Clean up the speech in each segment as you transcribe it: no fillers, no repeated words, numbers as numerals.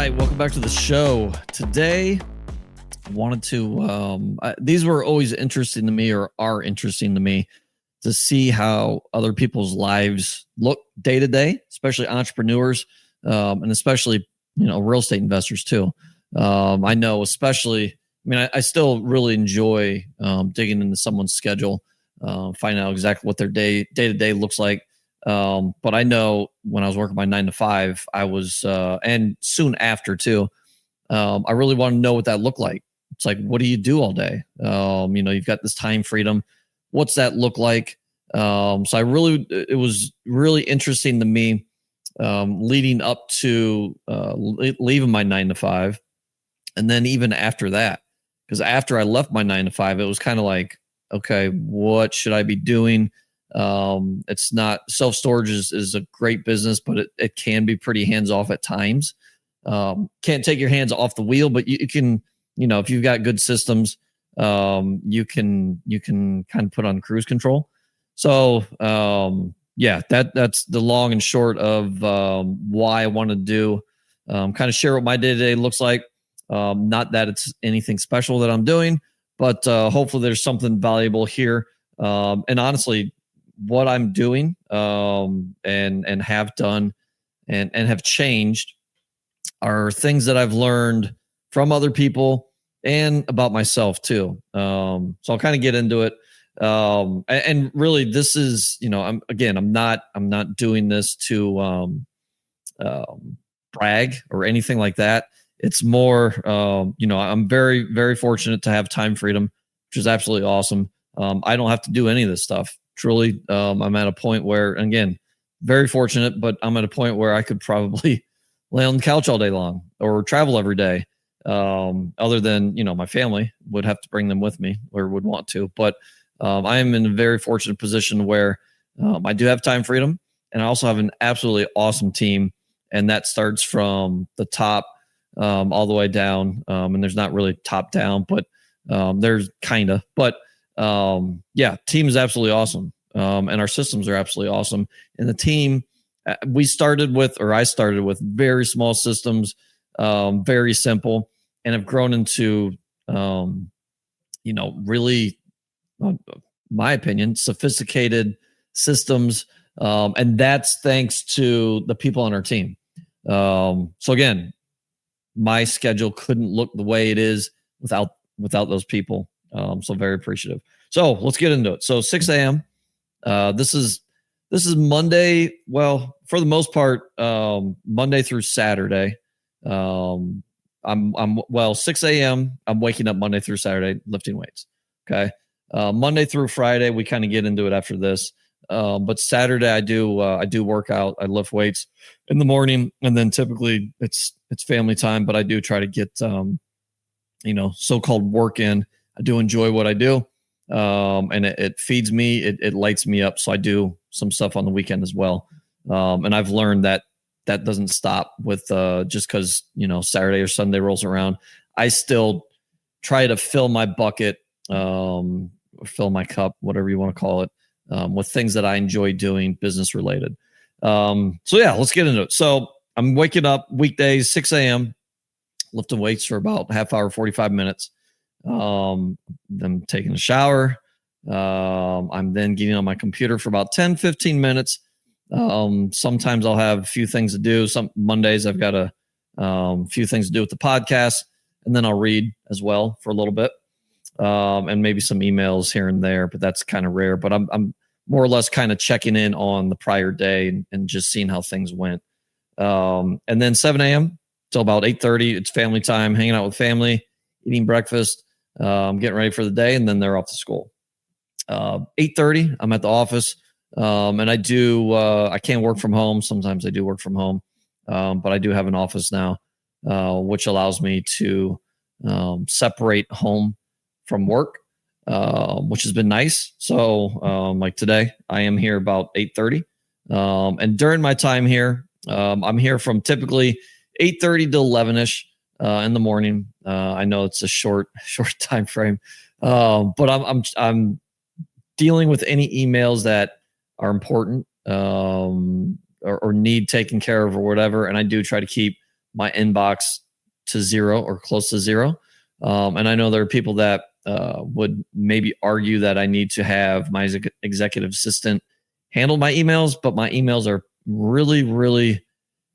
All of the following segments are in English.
right, welcome back to the show. Today, I wanted to, these were always interesting to me or are interesting to me to see how other people's lives look day to day, especially entrepreneurs and especially, real estate investors too. I know, especially, I still really enjoy digging into someone's schedule, finding out exactly what their day to day looks like. But I know when I was working my 9 to 5, I was, and soon after too, I really want to know what that looked like. It's like, what do you do all day? You've got this time freedom. What's that look like? So it was really interesting to me, leading up to, leaving my 9 to 5. And then even after that, because after I left my 9 to 5, it was kind of like, okay, what should I be doing? It's not self-storage is a great business, but it can be pretty hands-off at times. Can't take your hands off the wheel, but you can, if you've got good systems, you can kind of put on cruise control. So, that's the long and short of, why I want to do, kind of share what my day-to-day looks like. Not that it's anything special that I'm doing, but, hopefully there's something valuable here. And honestly, what I'm doing, and have done and have changed are things that I've learned from other people and about myself too. So I'll kind of get into it. And really this is, I'm not doing this to, brag or anything like that. It's more, I'm very, very fortunate to have time freedom, which is absolutely awesome. I don't have to do any of this stuff. Truly, I'm at a point where, again, very fortunate, but I'm at a point where I could probably lay on the couch all day long or travel every day. Other than, my family would have to bring them with me or would want to. But I am in a very fortunate position where I do have time freedom, and I also have an absolutely awesome team. And that starts from the top all the way down. And there's not really top down, but there's kind of. But team is absolutely awesome. And our systems are absolutely awesome. And the team, I started with very small systems, very simple, and have grown into, really, my opinion, sophisticated systems. And that's thanks to the people on our team. So again, my schedule couldn't look the way it is without those people. So very appreciative. So let's get into it. So 6 a.m. This is Monday. Well, for the most part, Monday through Saturday. I'm 6 a.m. I'm waking up Monday through Saturday, lifting weights. Okay. Monday through Friday, we kind of get into it after this. But Saturday I do work out. I lift weights in the morning, and then typically it's family time, but I do try to get, so-called work in. I do enjoy what I do. And it feeds me, it lights me up. So I do some stuff on the weekend as well. And I've learned that doesn't stop with, just cause, Saturday or Sunday rolls around. I still try to fill my bucket, or fill my cup, whatever you want to call it, with things that I enjoy doing, business related. Let's get into it. So I'm waking up weekdays, 6 a.m., lifting weights for about half hour, 45 minutes. Then taking a shower. I'm then getting on my computer for about 10, 15 minutes. Sometimes I'll have a few things to do. Some Mondays I've got a few things to do with the podcast, and then I'll read as well for a little bit. And maybe some emails here and there, but that's kind of rare. But I'm more or less kind of checking in on the prior day and just seeing how things went. And then 7 a.m. till about 8:30, it's family time, hanging out with family, eating breakfast, getting ready for the day, and then they're off to school. 8:30, I'm at the office, and I can't work from home. Sometimes I do work from home, but I do have an office now, which allows me to separate home from work, which has been nice. So like today, I am here about 8:30, and during my time here, I'm here from typically 8:30 to 11ish. In the morning. I know it's a short time frame, but I'm dealing with any emails that are important, or need taken care of or whatever. And I do try to keep my inbox to zero or close to zero. And I know there are people that would maybe argue that I need to have my executive assistant handle my emails, but my emails are really, really,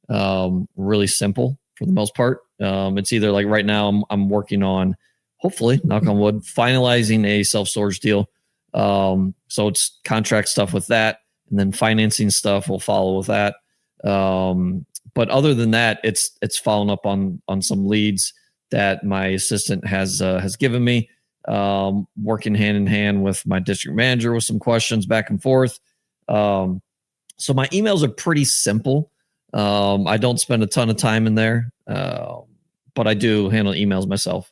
really simple for the most part. It's either like right now I'm working on, hopefully, knock on wood, finalizing a self-storage deal. So it's contract stuff with that, and then financing stuff will follow with that. But other than that, it's following up on some leads that my assistant has given me, working hand in hand with my district manager with some questions back and forth. So my emails are pretty simple. I don't spend a ton of time in there, but I do handle emails myself.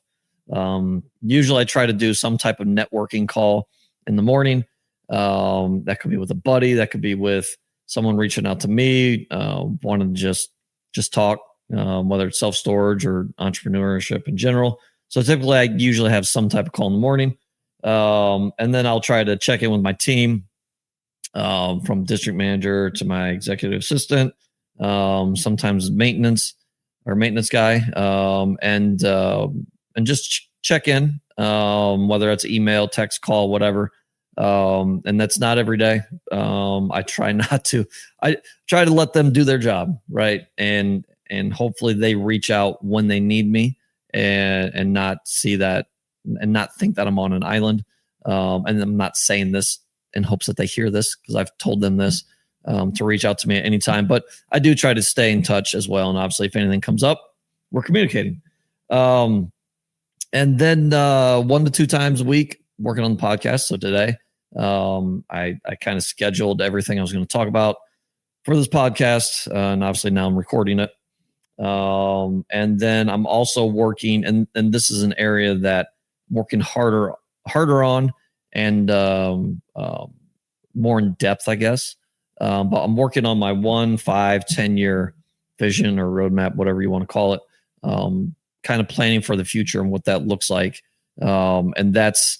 Usually I try to do some type of networking call in the morning. That could be with a buddy, that could be with someone reaching out to me, wanting to just talk, whether it's self-storage or entrepreneurship in general. So typically I usually have some type of call in the morning. And then I'll try to check in with my team, from district manager to my executive assistant, sometimes maintenance guy, and just check in, whether it's email, text, call, whatever. And that's not every day. I try to let them do their job, right? And hopefully they reach out when they need me, and not see that, and not think that I'm on an island. And I'm not saying this in hopes that they hear this, because I've told them this, to reach out to me at any time. But I do try to stay in touch as well. And obviously, if anything comes up, we're communicating. And then 1 to 2 times a week working on the podcast. So today, I kind of scheduled everything I was going to talk about for this podcast, and obviously now I'm recording it. And then I'm also working, and this is an area that I'm working harder on, and more in depth, I guess. But I'm working on my 1, 5, 10 year vision or roadmap, whatever you want to call it. Kind of planning for the future and what that looks like. And that's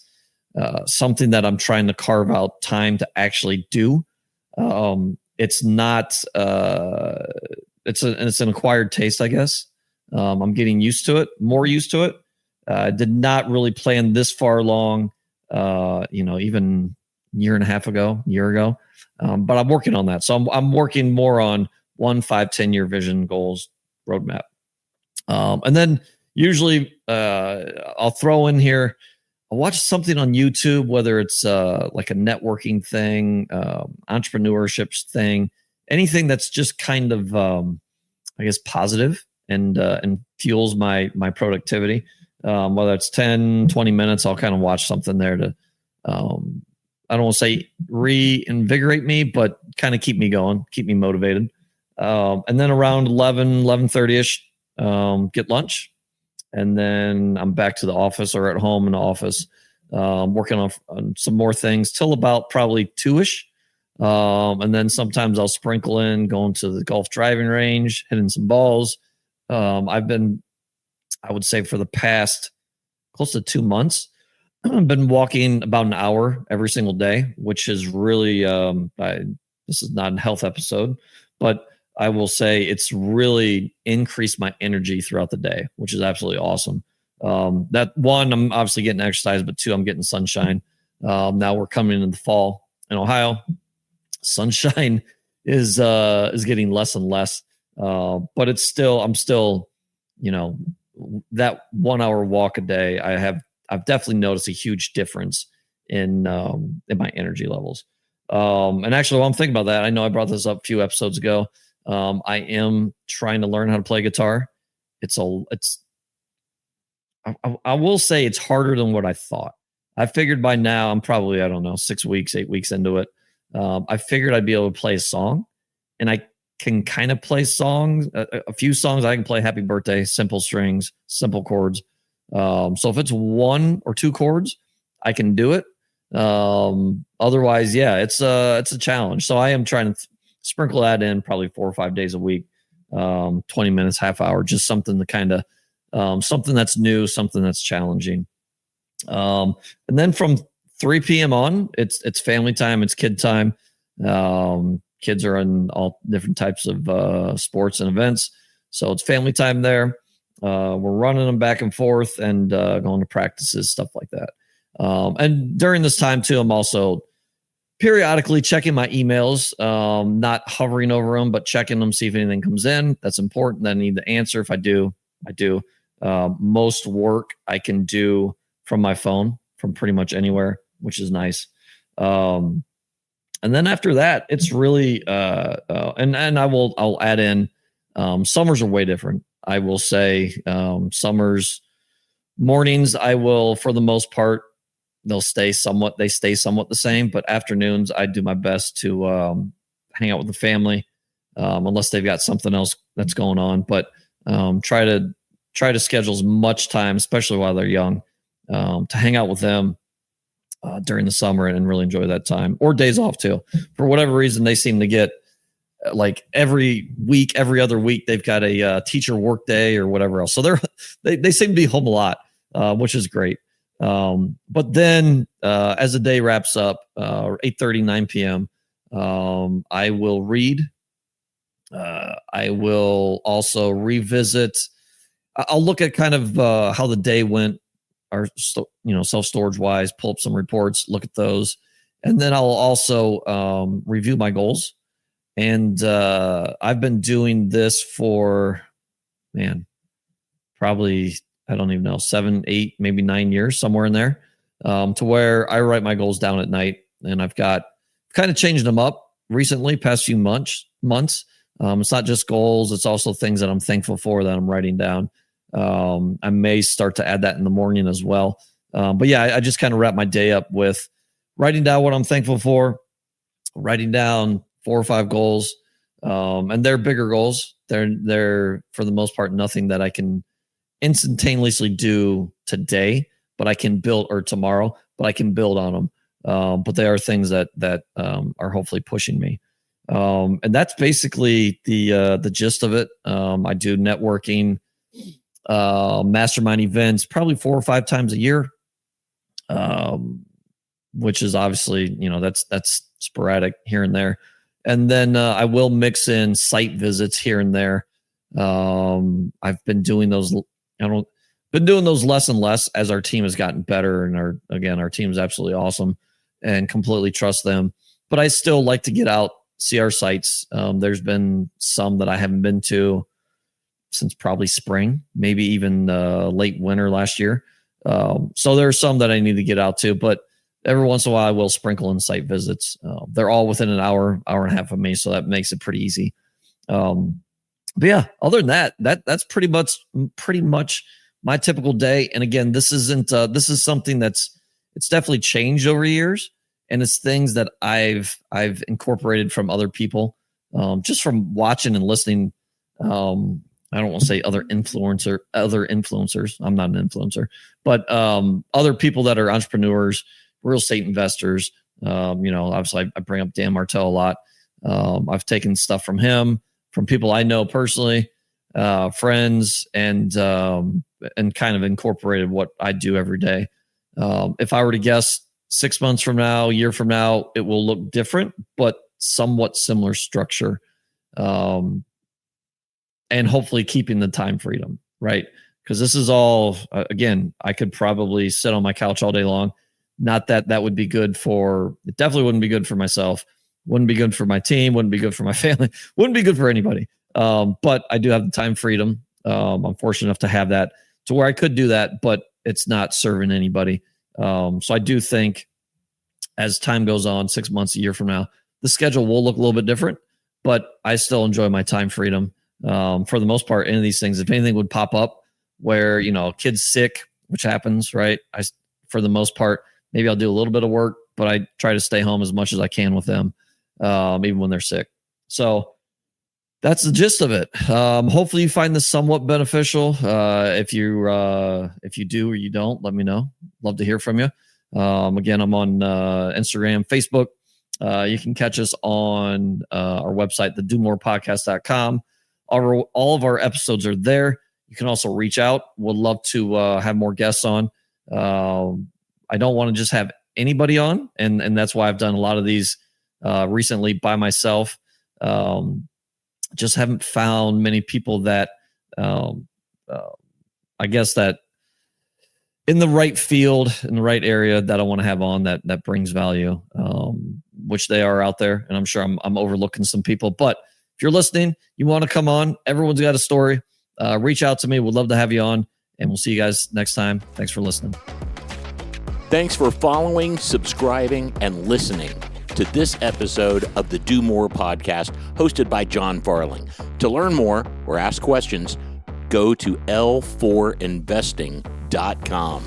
something that I'm trying to carve out time to actually do. It's not, it's an acquired taste, I guess. I'm getting more used to it. I did not really plan this far along, even year ago. But I'm working on that. So I'm working more on 1, 5, 10 year vision goals roadmap. And then usually I'll throw in here, I'll watch something on YouTube, whether it's like a networking thing, entrepreneurship thing, anything that's just kind of, I guess, positive and fuels my productivity. Whether it's 10, 20 minutes, I'll kind of watch something there to, I don't want to say reinvigorate me, but kind of keep me going, keep me motivated. And then around 11:30ish, get lunch. And then I'm back to the office or at home in the office, working on some more things till about probably 2ish. And then sometimes I'll sprinkle in going to the golf driving range, hitting some balls. I've been, I would say, for the past close to 2 months, I've been walking about an hour every single day, which is really, this is not a health episode, but I will say it's really increased my energy throughout the day, which is absolutely awesome. That one, I'm obviously getting exercise, but 2, I'm getting sunshine. Now we're coming into the fall in Ohio. Sunshine is getting less and less, but I'm still, that 1 hour walk a day. I've definitely noticed a huge difference in my energy levels. And actually, while I'm thinking about that, I know I brought this up a few episodes ago. I am trying to learn how to play guitar. I will say it's harder than what I thought. I figured by now I'm probably, 6 weeks, 8 weeks into it. I figured I'd be able to play a song, and I can kind of play songs, a few songs. I can play Happy Birthday, simple strings, simple chords. So if it's 1 or 2 chords, I can do it. Otherwise, yeah, it's a challenge. So I am trying to sprinkle that in probably 4 or 5 days a week, 20 minutes, half hour, just something to kind of, something that's new, something that's challenging. And then from 3 p.m. on, it's family time, it's kid time. Kids are in all different types of sports and events. So it's family time there. We're running them back and forth and going to practices, stuff like that. And during this time too, I'm also periodically checking my emails, not hovering over them, but checking them, see if anything comes in that's important that I need to answer. If I do, I do. Most work I can do from my phone, from pretty much anywhere, which is nice. And then after that, it's really, and I'll add in, summers are way different. I will say, summers mornings, I will, for the most part, they stay somewhat the same, but afternoons, I do my best to, hang out with the family, unless they've got something else that's going on, but, try to schedule as much time, especially while they're young, to hang out with them, during the summer and really enjoy that time, or days off too. For whatever reason, they seem to get like every week, every other week, they've got a teacher work day or whatever else. So they seem to be home a lot, which is great. But then as the day wraps up, 8:30, 9 p.m., I will read. I will also revisit. I'll look at kind of how the day went, or self-storage wise, pull up some reports, look at those, and then I'll also review my goals. And I've been doing this for, probably, I don't even know, 7, 8, maybe 9 years, somewhere in there, to where I write my goals down at night. And I've kind of changed them up recently, past few months. It's not just goals. It's also things that I'm thankful for that I'm writing down. I may start to add that in the morning as well. But yeah, I just kind of wrap my day up with writing down what I'm thankful for, writing down 4 or 5 goals. And they're bigger goals. They're for the most part, nothing that I can instantaneously do today, but I can build, or tomorrow, but I can build on them. But they are things that are hopefully pushing me. And that's basically the gist of it. I do networking, mastermind events, probably 4 or 5 times a year. Which is obviously, that's sporadic here and there. And then I will mix in site visits here and there. I've been doing those. Been doing those less and less as our team has gotten better, and our team is absolutely awesome, and completely trust them. But I still like to get out, see our sites. There's been some that I haven't been to since probably spring, maybe even late winter last year. So there are some that I need to get out to, but every once in a while I will sprinkle in site visits. They're all within an hour and a half of me, so that makes it pretty easy. But yeah, other than that's pretty much my typical day. And again, this is something it's definitely changed over years, and it's things that I've incorporated from other people, just from watching and listening. I don't want to say other influencers. I'm not an influencer, but other people that are entrepreneurs, real estate investors. Obviously I bring up Dan Martell a lot. I've taken stuff from him, from people I know personally, friends, and kind of incorporated what I do every day. If I were to guess, 6 months from now, a year from now, it will look different, but somewhat similar structure. And hopefully keeping the time freedom, right? Because this is all, again, I could probably sit on my couch all day long. Not that would be good it definitely wouldn't be good for myself. Wouldn't be good for my team. Wouldn't be good for my family. Wouldn't be good for anybody. But I do have the time freedom. I'm fortunate enough to have that, to where I could do that, but it's not serving anybody. So I do think as time goes on, 6 months, a year from now, the schedule will look a little bit different, but I still enjoy my time freedom. For the most part, any of these things, if anything would pop up where, kid's sick, which happens, right? For the most part, maybe I'll do a little bit of work, but I try to stay home as much as I can with them, even when they're sick. So that's the gist of it. Hopefully you find this somewhat beneficial. If you do or you don't, let me know. Love to hear from you. Again, I'm on Instagram, Facebook. You can catch us on our website, thedomorepodcast.com. All of our episodes are there. You can also reach out. Would love to have more guests on. I don't want to just have anybody on, and that's why I've done a lot of these recently by myself. Just haven't found many people that I guess that in the right field, in the right area that I want to have on that brings value, which they are out there. And I'm sure I'm overlooking some people, but if you're listening, you want to come on, everyone's got a story, reach out to me. We'd love to have you on, and we'll see you guys next time. Thanks for listening. Thanks for following, subscribing, and listening to this episode of the Do More podcast hosted by John Farling. To learn more or ask questions, go to l4investing.com.